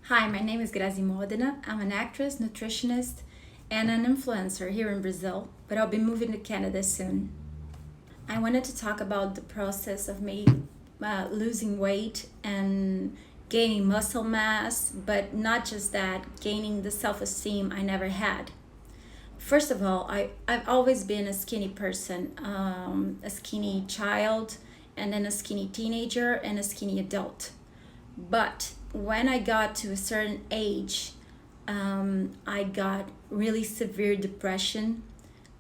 Hi, my name is Grazi Modena. I'm an actress, nutritionist, and an influencer here in Brazil, but I'll be moving to Canada soon. I wanted to talk about the process of me losing weight and gaining muscle mass, but not just that, gaining the self esteem I never had. First of all, I've always been a skinny person, a skinny child, and then a skinny teenager, and a skinny adult. But when I got to a certain age, I got really severe depression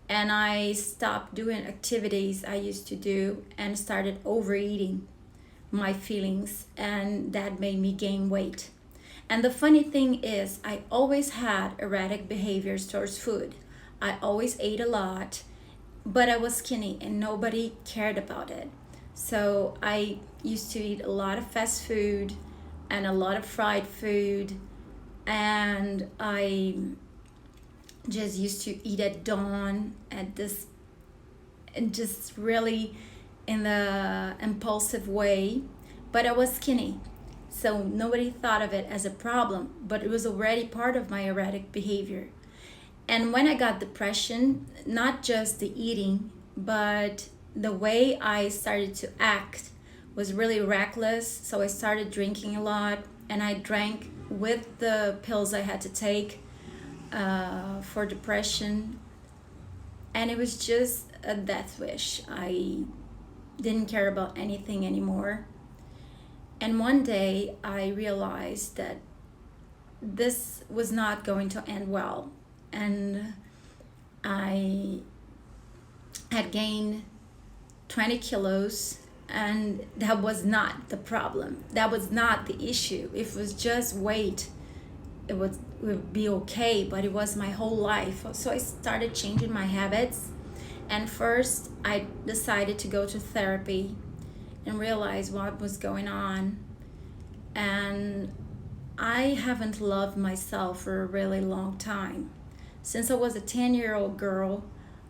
and I stopped doing activities I used to do and started overeating my feelings, and that made me gain weight. And the funny thing is, I always had erratic behaviors towards food. I always ate a lot, but I was skinny and nobody cared about it. So I used to eat a lot of fast food and a lot of fried food, and I just used to eat at dawn at this and just really in the impulsive way, but I was skinny. So nobody thought of it as a problem, but it was already part of my erratic behavior. And when I got depression, not just the eating, but the way I started to act was really reckless. So I started drinking a lot, and I drank with the pills I had to take for depression. And it was just a death wish. I didn't care about anything anymore. And one day I realized that this was not going to end well. And I had gained 20 kilos, and that was not the problem. That was not the issue. If it was just weight, it would be okay, but it was my whole life. So I started changing my habits. And first, I decided to go to therapy and realize what was going on. And I haven't loved myself for a really long time. Since I was a 10-year-old girl,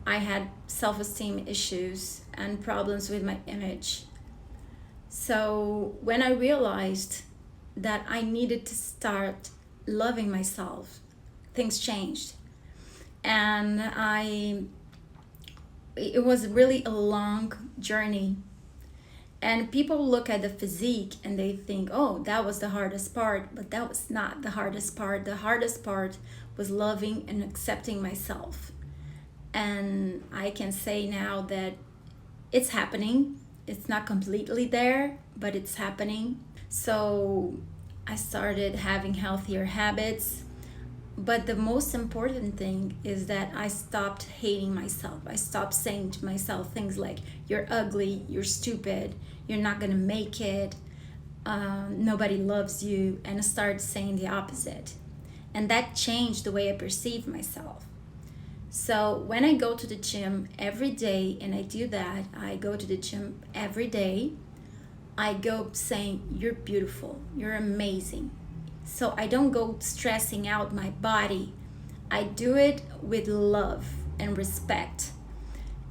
I had self-esteem issues and problems with my image. So when I realized that I needed to start loving myself, things changed. And it was really a long journey. And people look at the physique and they think, oh, that was the hardest part, but that was not the hardest part. The hardest part was loving and accepting myself. And I can say now that it's happening. It's not completely there, but it's happening. So I started having healthier habits. But the most important thing is that I stopped hating myself. I stopped saying to myself things like, you're ugly, you're stupid, you're not gonna make it, nobody loves you, and I started saying the opposite. And that changed the way I perceive myself. So when I go to the gym every day, and I do that, I go to the gym every day, I go saying, you're beautiful, you're amazing. So I don't go stressing out my body. I do it with love and respect.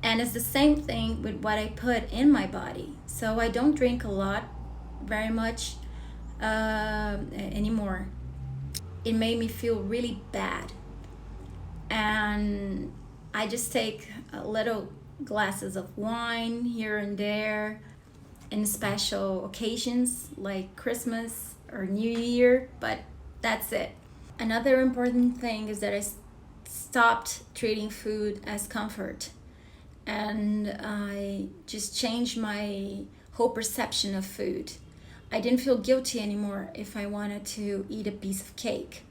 And it's the same thing with what I put in my body. So I don't drink a lot, very much anymore. It made me feel really bad. And I just take little glasses of wine here and there in special occasions like Christmas or New Year, but that's it. Another important thing is that I stopped treating food as comfort, and I just changed my whole perception of food. I didn't feel guilty anymore if I wanted to eat a piece of cake.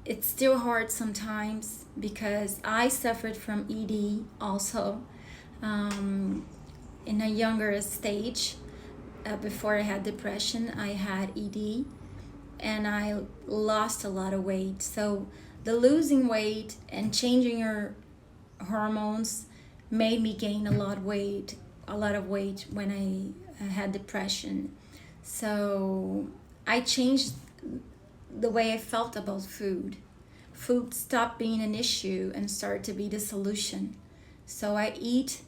It's still hard sometimes because I suffered from ED also in a younger stage. Before I had depression, I had ED, and I lost a lot of weight. So the losing weight and changing your hormones made me gain a lot of weight when I had depression. So I changed the way I felt about food. Food stopped being an issue and started to be the solution. So I eat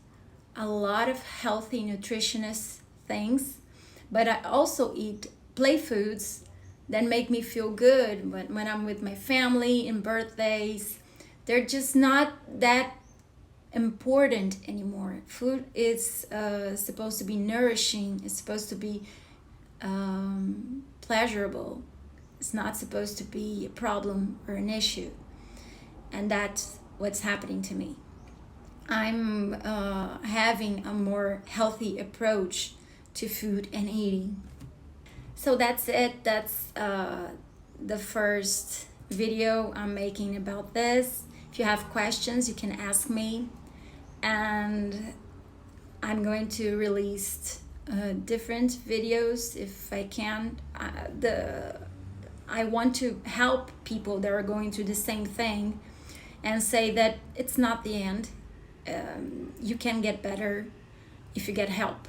a lot of healthy nutritionist things, but I also eat play foods that make me feel good. But when I'm with my family in birthdays, they're just not that important anymore. Food is supposed to be nourishing. It's supposed to be pleasurable. It's not supposed to be a problem or an issue. And that's what's happening to me. I'm having a more healthy approach to food and eating. So that's it. That's the first video I'm making about this. If you have questions, you can ask me. And I'm going to release different videos if I can. I want to help people that are going through the same thing and say that it's not the end. You can get better if you get help.